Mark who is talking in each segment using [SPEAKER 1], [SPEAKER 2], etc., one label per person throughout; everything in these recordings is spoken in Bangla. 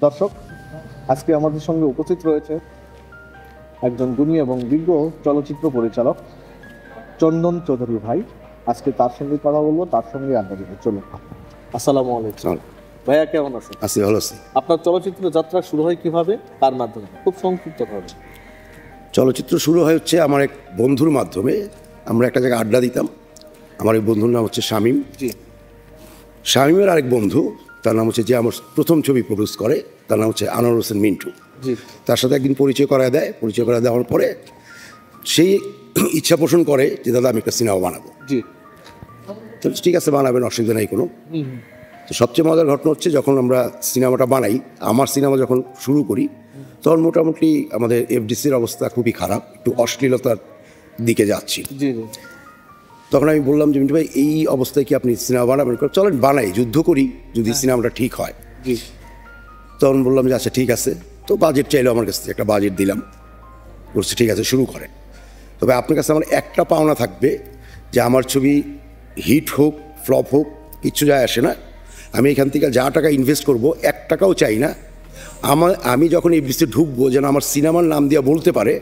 [SPEAKER 1] দর্শক, আজকে আমাদের সঙ্গে উপস্থিত রয়েছে একজন গুণী এবং বিজ্ঞ চলচ্চিত্র পরিচালক চন্দন চৌধুরী ভাই। আজকে তার সঙ্গে কথা বলবো, তার সঙ্গে আড্ডা দিব। চলুন। আসসালামু আলাইকুম ভাইয়া, কেমন আছেন?
[SPEAKER 2] আছি, ভালো আছি।
[SPEAKER 1] আপনার চলচ্চিত্র যাত্রা শুরু হয় কিভাবে, কার মাধ্যমে? খুব সংক্ষিপ্ত ভাবে।
[SPEAKER 2] চলচ্চিত্র শুরু হয় হচ্ছে আমার এক বন্ধুর মাধ্যমে। আমরা একটা জায়গায় আড্ডা দিতাম। আমার এক বন্ধুর নাম হচ্ছে শামীম।
[SPEAKER 1] জি।
[SPEAKER 2] শামীমের আরেক বন্ধু, তার নাম হচ্ছে যে আমার প্রথম ছবি প্রডিউস করে, তার নাম হচ্ছে আনোয়ার হোসেন মিন্টু।
[SPEAKER 1] জি।
[SPEAKER 2] তার সাথে একদিন পরিচয় করায় দেয়। পরিচয় করায় দেওয়ার পরে সেই ইচ্ছা পোষণ করে যে দাদা আমি একটা সিনেমা বানাবো।
[SPEAKER 1] জি।
[SPEAKER 2] তো ঠিক আছে, বানাবেন, অসুবিধা নেই কোনো। তো সবচেয়ে মজার ঘটনা হচ্ছে যখন আমরা সিনেমাটা বানাই, আমার সিনেমা যখন শুরু করি, তখন মোটামুটি আমাদের এফডিসির অবস্থা খুবই খারাপ, একটু অশ্লীলতার দিকে যাচ্ছি।
[SPEAKER 1] জি।
[SPEAKER 2] তখন আমি বললাম যে মিন্টু ভাই, এই অবস্থায় কি আপনি সিনেমা বানাবেন? চলেন বানাই, যুদ্ধ করি, যদি সিনেমাটা ঠিক হয়।
[SPEAKER 1] জি।
[SPEAKER 2] তখন বললাম যে আচ্ছা ঠিক আছে। তো বাজেট চাইলো আমার কাছ থেকে, একটা বাজেট দিলাম, বলছি ঠিক আছে শুরু করেন। তবে আপনার কাছে আমার একটা পাওনা থাকবে যে আমার ছবি হিট হোক ফ্লপ হোক কিচ্ছু যায় আসে না, আমি এখান থেকে যা টাকা ইনভেস্ট করব 1 টাকাও চাই না। আমি যখন এই বিষয়ে ঢুকবো যেন আমার সিনেমার নাম দিয়ে বলতে পারে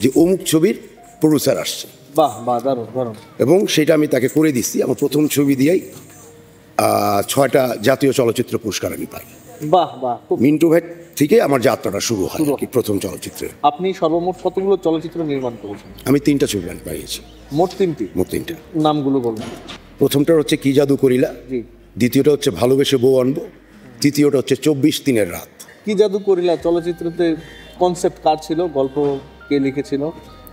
[SPEAKER 2] যে অমুক ছবির প্রডিউসার আসছে।
[SPEAKER 1] বাহ বাহ, দারুণ দারুণ।
[SPEAKER 2] এবং সেটা আমি তাকে করে দিচ্ছি। আমার প্রথম ছবি দিয়েই 6টা জাতীয় চলচ্চিত্র পুরস্কার আমি পাই।
[SPEAKER 1] বাহ বাহ।
[SPEAKER 2] মিন্টু ভাই থেকে আমার যাত্রাটা শুরু হয় আর কি, প্রথম চলচ্চিত্রে।
[SPEAKER 1] আপনি সর্বমোট কতগুলো চলচ্চিত্র নির্মাণ করেছেন?
[SPEAKER 2] আমি 3টা ছবি বানিয়েছি।
[SPEAKER 1] মোট 3টি?
[SPEAKER 2] মোট 3টা।
[SPEAKER 1] নামগুলো বলুন।
[SPEAKER 2] প্রথমটা হচ্ছে কি জাদু করিলা,
[SPEAKER 1] জি।
[SPEAKER 2] দ্বিতীয়টা হচ্ছে ভালোবেসে বউ আনবো, তৃতীয়টা হচ্ছে 24 দিনের রাত।
[SPEAKER 1] কি জাদু করিলা চলচ্চিত্রতে কনসেপ্ট কার ছিল? গল্প কে লিখেছিল?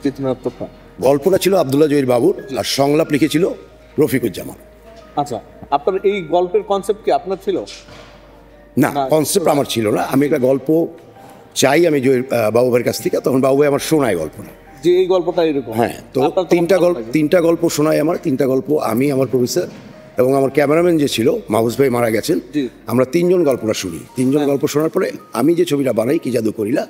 [SPEAKER 1] চিত্রনাট্যকার?
[SPEAKER 2] গল্পটা ছিল আব্দুল্লাহ জহির বাবুর, আর সংলাপ লিখেছিল রফিকুজ্জামান।
[SPEAKER 1] আচ্ছা, আপনার এই গল্পের কনসেপ্ট কি আপনার ছিল?
[SPEAKER 2] না, কনসেপ্ট আমার ছিল না। আমি একটা গল্প চাই আমি জহির বাবু ভাইয়ের কাছ থেকে, তখন বাবু ভাই আমার শোনায় গল্পটা,
[SPEAKER 1] যে এই গল্পটা এরকম।
[SPEAKER 2] হ্যাঁ। তো 3টা গল্প শোনায় আমার। 3টা গল্প আমি, আমার প্রফেসর এবং আমার ক্যামেরাম্যান যে ছিল মাহফুজ ভাই, মারা গেছেন, আমরা 3জন গল্পটা শুনি। 3জন গল্প শোনার পরে আমি যে ছবিটা বানাই কি জাদু করিলা,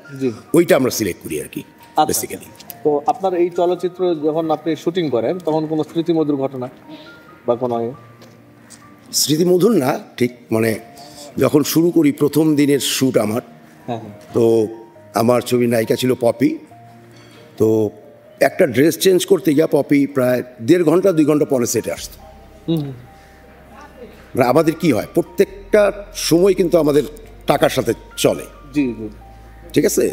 [SPEAKER 2] ওইটা আমরা সিলেক্ট করি আর কি বেসিক্যালি।
[SPEAKER 1] তো আপনার এই চলচ্চিত্র যখন আপনি শুটিং করেন তখন কোনো স্মৃতিমধুর ঘটনা বা কোনো?
[SPEAKER 2] স্মৃতিমধুর না ঠিক, মানে যখন শুরু করি প্রথম দিনের শ্যুট আমার, তো আমার ছবির নায়িকা ছিল পপি। তো একটা ড্রেস চেঞ্জ করতে গিয়ে পপি প্রায় 1.5 ঘন্টা 2 ঘন্টা পরে সেটে আসতো। মানে আমাদের কি হয়, প্রত্যেকটা সময় কিন্তু আমাদের টাকার সাথে চলে।
[SPEAKER 1] জি জি।
[SPEAKER 2] ঠিক আছে।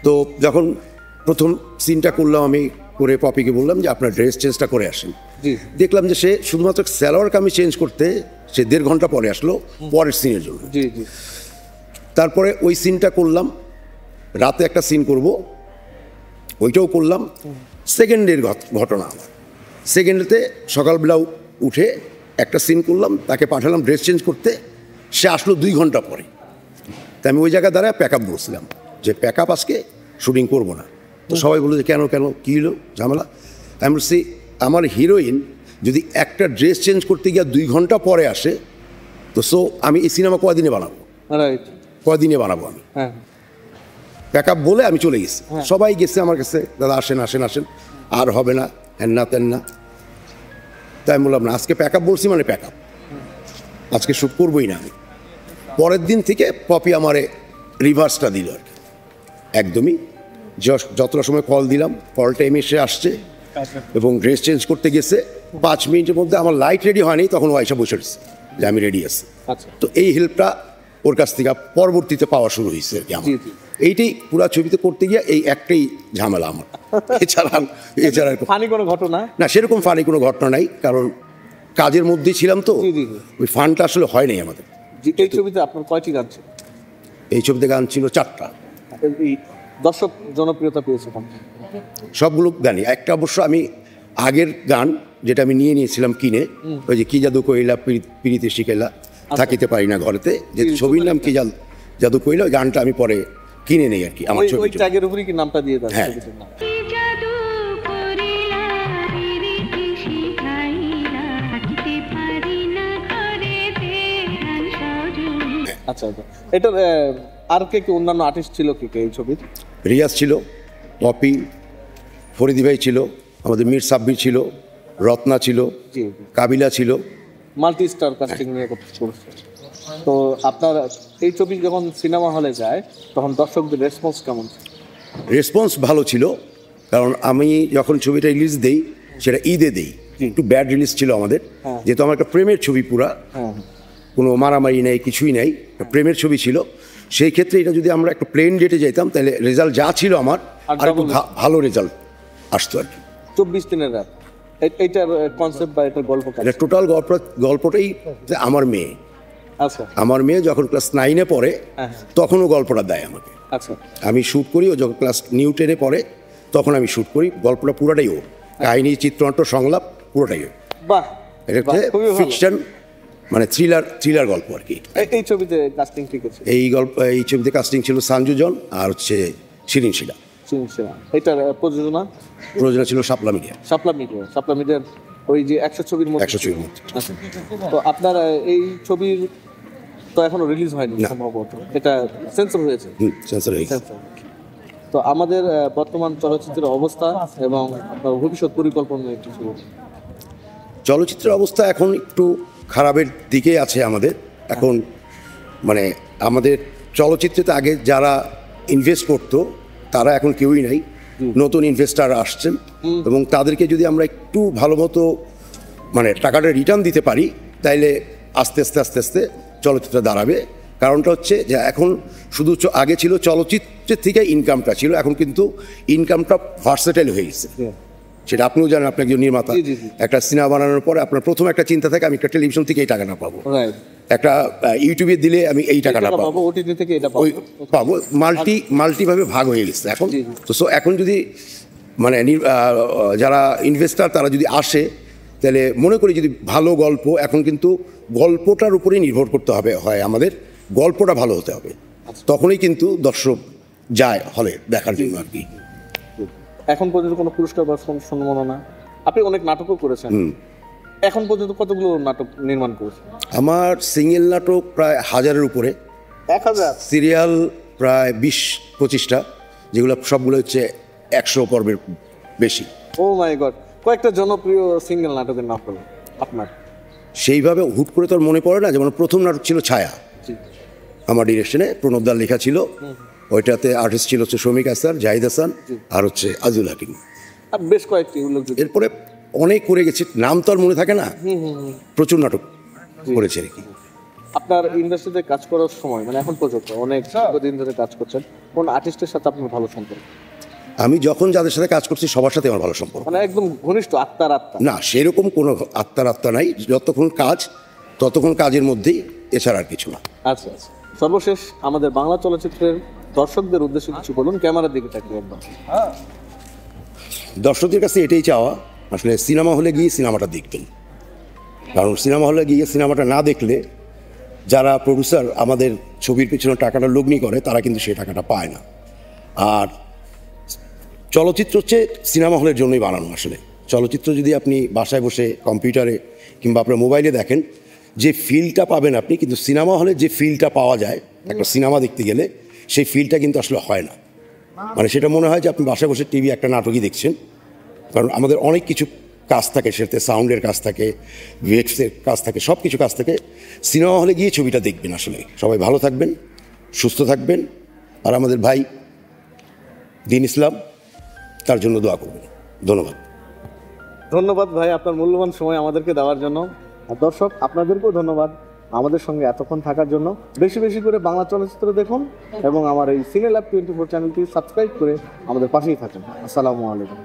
[SPEAKER 2] তো যখন প্রথম সিনটা করলাম, আমি করে পপিকে বললাম যে আপনার ড্রেস চেঞ্জটা করে আসেন। দেখলাম যে সে শুধুমাত্র সালোয়ার কামিজ চেঞ্জ করতে সে 1.5 ঘন্টা পরে আসলো পরের সিনের জন্য।
[SPEAKER 1] জি জি।
[SPEAKER 2] তারপরে ওই সিনটা করলাম, রাতে একটা সিন করব, ওইটাও করলাম। সেকেন্ডের ঘটনা আমার, সেকেন্ডেতে সকালবেলা উঠে একটা সিন করলাম, তাকে পাঠালাম ড্রেস চেঞ্জ করতে, সে আসলো 2 ঘন্টা পরে। তাই আমি ওই জায়গায় দাঁড়ায় প্যাক আপ বলছিলাম যে প্যাক আপ, আজকে শুটিং করবো না। তো সবাই বললো যে কেন কেন, কী হলো ঝামেলা? আমি বলছি আমার হিরোইন যদি একটা ড্রেস চেঞ্জ করতে গিয়ে 2 ঘন্টা পরে আসে, তো আমি এই সিনেমা কয়দিনে বানাবো? কয়দিনে বানাবো আমি? প্যাক আপ বলে আমি চলে গেছি। সবাই গেছে আমার কাছে, দাদা আসেন আসেন আসেন, আর হবে না, হ্যান না তেন না। তাই আমি বললাম না, আজকে প্যাক আপ বলছি মানে প্যাক আপ, আজকে শ্যুট করবোই না আমি। পরের দিন থেকে পপি আমারে রিভার্সটা দিল আর কি, একদমই। যতটা সময় কল দিলাম, কল টাইমে সে আসছে এবং ড্রেস চেঞ্জ করতে গেছে। 5 মিনিটের মধ্যে আমার লাইট রেডি হয়নি, তখন ও এসে বসে দিচ্ছে যে আমি রেডি আছি। তো এই হেল্পটা ওর কাছ থেকে পরবর্তীতে পাওয়া শুরু হয়েছে আর কি আমার। এইটাই পুরা ছবিতে করতে গিয়ে এই একটাই ঝামেলা আমার। এছাড়া
[SPEAKER 1] ফানি কোনো ঘটনা
[SPEAKER 2] না, সেরকম ফানি কোনো ঘটনা নাই, কারণ কাজের মধ্যেই ছিলাম তো, ওই ফানটা আসলে হয় নাই আমাদের।
[SPEAKER 1] এই ছবিতে আপনার কয়টি গান ছিল?
[SPEAKER 2] এই ছবিতে গান ছিল 4টা।
[SPEAKER 1] দর্শক জনপ্রিয়তা পেয়েছে
[SPEAKER 2] সবগুলো গানই। একটা অবশ্য আমি আগের গান যেটা আমি নিয়েছিলাম কিনে, ওই যে কি জাদু কইলা পিড়িতে শিখাইলা থাকিতে পারি না ঘরেতে, যে ছবির নাম কি জাদু কইলা, ওই গানটা আমি পরে কিনে নেই আর কি আমার ছবি।
[SPEAKER 1] ওই ট্যাগের উপরই কি নামটা দিয়ে দেন?
[SPEAKER 2] হ্যাঁ।
[SPEAKER 1] আচ্ছা, এটার আর কে কি অন্যান্য আর্টিস্ট ছিল কি এই ছবির?
[SPEAKER 2] রিয়াজ ছিল, পপি, ফরিদি ভাই ছিল, আমাদের মীর সাব্বির ছিল, রত্না ছিল, কাবিলা ছিল,
[SPEAKER 1] মাল্টি স্টার কাস্টিং নিয়ে করছে। তো আপনার এই ছবি যখন সিনেমা হলে যায় তখন দর্শকদের রেসপন্স কেমন?
[SPEAKER 2] রেসপন্স ভালো ছিল, কারণ আমি যখন ছবিটা রিলিজ দেই সেটা ঈদে দেই, একটু ব্যাড রিলিজ ছিল আমাদের, যেহেতু আমার একটা প্রেমের ছবি পুরা, কোনো মারামারি নেই কিছুই নেই, প্রেমের ছবি ছিল। সেই ক্ষেত্রে এটা যদি আমরা একটা প্লেন ডেটে যেতাম তাহলে রেজাল্ট যা ছিল আমার আর একটু ভালো রেজাল্ট আসতো আর কি।
[SPEAKER 1] 24 দিনের রাত, এইটার কনসেপ্ট বা এটার গল্প?
[SPEAKER 2] এটা টোটাল গল্পটাই আমার মেয়ে।
[SPEAKER 1] আচ্ছা,
[SPEAKER 2] আমার মেয়ে যখন ক্লাস 9-এ পড়ে তখনও গল্পটা দেয় আমাকে।
[SPEAKER 1] আচ্ছা,
[SPEAKER 2] আমি শ্যুট করি, ও যখন ক্লাস 10-এ পড়ে তখন আমি শ্যুট করি। গল্পটা পুরোটাই ও, কাহিনী, চিত্রনাট্য, সংলাপ পুরোটাই ও।
[SPEAKER 1] বাহ,
[SPEAKER 2] এটা হচ্ছে ফিকশন, মানে থ্রিলার গল্প আর কি।
[SPEAKER 1] এই ছবিতে কাস্টিং ঠিক আছে?
[SPEAKER 2] এই ছবিতে কাস্টিং ছিল সঞ্জুজন আর হচ্ছে শিরিন শিলা।
[SPEAKER 1] এটার প্রযোজনা
[SPEAKER 2] ছিল শাপলা মিডিয়া।
[SPEAKER 1] শাপলা মিডিয়ার ওই যে 100 ছবির মধ্যে।
[SPEAKER 2] 100 ছবির মধ্যে।
[SPEAKER 1] তো আপনার এই ছবির তো এখনো রিলিজ হয়নি সম্ভবত, এটা সেন্সর হয়েছে?
[SPEAKER 2] সেন্সর হয়েছে।
[SPEAKER 1] তো আমাদের বর্তমান চলচ্চিত্রের অবস্থা এবং আপনার ভবিষ্যৎ পরিকল্পনা একটু ছিল।
[SPEAKER 2] চলচ্চিত্রের অবস্থা এখন একটু খারাপের দিকে আছে আমাদের এখন। মানে আমাদের চলচ্চিত্রেতে আগে যারা ইনভেস্ট করতো তারা এখন কেউই নাই, নতুন ইনভেস্টার আসছেন, এবং তাদেরকে যদি আমরা একটু ভালো মতো মানে টাকাটা রিটার্ন দিতে পারি তাইলে আস্তে আস্তে চলচ্চিত্র দাঁড়াবে। কারণটা হচ্ছে যে এখন শুধু আগে ছিল চলচ্চিত্রের থেকে ইনকামটা ছিল, এখন কিন্তু ইনকামটা ভার্সেটাইল হয়ে গেছে। সেটা আপনিও জানেন, আপনি একজন নির্মাতা, একটা সিনেমা বানানোর পরে আপনার প্রথম একটা চিন্তা থাকে আমি একটা টেলিভিশন থেকে এই টাকাটা পাবো, একটা ইউটিউবে দিলে আমি এই টাকাটা পাবো,
[SPEAKER 1] ওটিটি থেকে এটা
[SPEAKER 2] পাবো, মাল্টিভাবে ভাগ হয়ে গেছে এখন। তো এখন যদি মানে যারা ইনভেস্টার তারা যদি আসে তাহলে মনে করি যদি ভালো গল্প, এখন কিন্তু গল্পটার উপরেই নির্ভর করতে হবে, হয় আমাদের গল্পটা ভালো হতে হবে, তখনই কিন্তু দর্শক যায় হলে দেখার জন্য আর কি।
[SPEAKER 1] এখন পর্যন্ত কোনো পুরস্কার বা সম্মাননা? আপনি অনেক নাটকও করেছেন, এখন পর্যন্ত কতগুলো নাটক নির্মাণ করেছেন?
[SPEAKER 2] আমার সিঙ্গেল নাটক প্রায় 1000-এর উপরে,
[SPEAKER 1] 1000,
[SPEAKER 2] সিরিয়াল প্রায় 20-25টা, যেগুলো সবগুলো হচ্ছে 100 পর্বের বেশি।
[SPEAKER 1] ও মাই গড, কয়েকটা জনপ্রিয় সিঙ্গেল নাটকের নাম বলুন আপনার।
[SPEAKER 2] সেইভাবে হুট করে তো আর মনে পড়ে না। যেমন প্রথম নাটক ছিল ছায়া, আমার ডিরেকশনে, প্রণবদার লেখা ছিল, ওইটাতে আর্টিস্ট ছিল হচ্ছে শমিক আসার, জাহিদ হাসান আর হচ্ছে আজুল হাকিম।
[SPEAKER 1] বেশ কয়েকটি উল্লেখযোগ্য।
[SPEAKER 2] এরপরে অনেক করে গেছে, নাম তো আর মনে থাকে না, প্রচুর নাটক করেছে আর কি।
[SPEAKER 1] আপনার ইন্ডাস্ট্রিতে কাজ করার সময় মানে এখন পর্যন্ত অনেক দিন ধরে কাজ করছেন, কোন আর্টিস্টের সাথে আপনার ভালো সম্পর্ক?
[SPEAKER 2] আমি যখন যাদের সাথে কাজ করছি সবার সাথে আমার ভালো সম্পর্ক।
[SPEAKER 1] মানে একদম ঘনিষ্ঠ, আত্মার আত্মা?
[SPEAKER 2] না, সেরকম কোনো আত্মা নাই, যতক্ষণ কাজ ততক্ষণ কাজের মধ্যেই, এছাড়া আর কিছু না।
[SPEAKER 1] আচ্ছা আচ্ছা, সর্বশেষ আমাদের বাংলা চলচ্চিত্রের দর্শকদের উদ্দেশ্যে কিছু বলুন, ক্যামেরার দিকে তাকিয়ে একদম।
[SPEAKER 2] দর্শকদের কাছে এটাই চাওয়া, আসলে সিনেমা হলে গিয়ে সিনেমাটা দেখবেন, কারণ সিনেমা হলে গিয়ে সিনেমাটা না দেখলে যারা প্রডিউসার আমাদের ছবির পিছনে টাকাটা লগ্নি করে তারা কিন্তু সেই টাকাটা পায় না। আর চলচ্চিত্র হচ্ছে সিনেমা হলের জন্যই বানানো। আসলে চলচ্চিত্র যদি আপনি বাসায় বসে কম্পিউটারে কিংবা আপনার মোবাইলে দেখেন, যে ফিলটা পাবেন আপনি, কিন্তু সিনেমা হলে যে ফিলটা পাওয়া যায় একটা সিনেমা দেখতে গেলে, সেই ফিলটা কিন্তু আসলে হয় না। মানে সেটা মনে হয় যে আপনি বাসায় বসে টিভি একটা নাটকই দেখছেন, কারণ আমাদের অনেক কিছু কাজ থাকে, সেটাতে সাউন্ডের কাজ থাকে, ভিএফএক্সের কাজ থাকে, সব কিছু কাজ থাকে। সিনেমা হলে গিয়ে ছবিটা দেখবেন। আসলে সবাই ভালো থাকবেন, সুস্থ থাকবেন, আর আমাদের ভাই দিন ইসলাম তার জন্য দোয়া করবেন। ধন্যবাদ।
[SPEAKER 1] ধন্যবাদ ভাই, আপনার মূল্যবান সময় আমাদেরকে দেওয়ার জন্য। আর দর্শক আপনাদেরকেও ধন্যবাদ আমাদের সঙ্গে এতক্ষণ থাকার জন্য। বেশি বেশি করে বাংলা চলচ্চিত্র দেখুন এবং আমার এই সিনে ল্যাব 24 চ্যানেলটি সাবস্ক্রাইব করে আমাদের পাশেই থাকুন। আসসালামু আলাইকুম।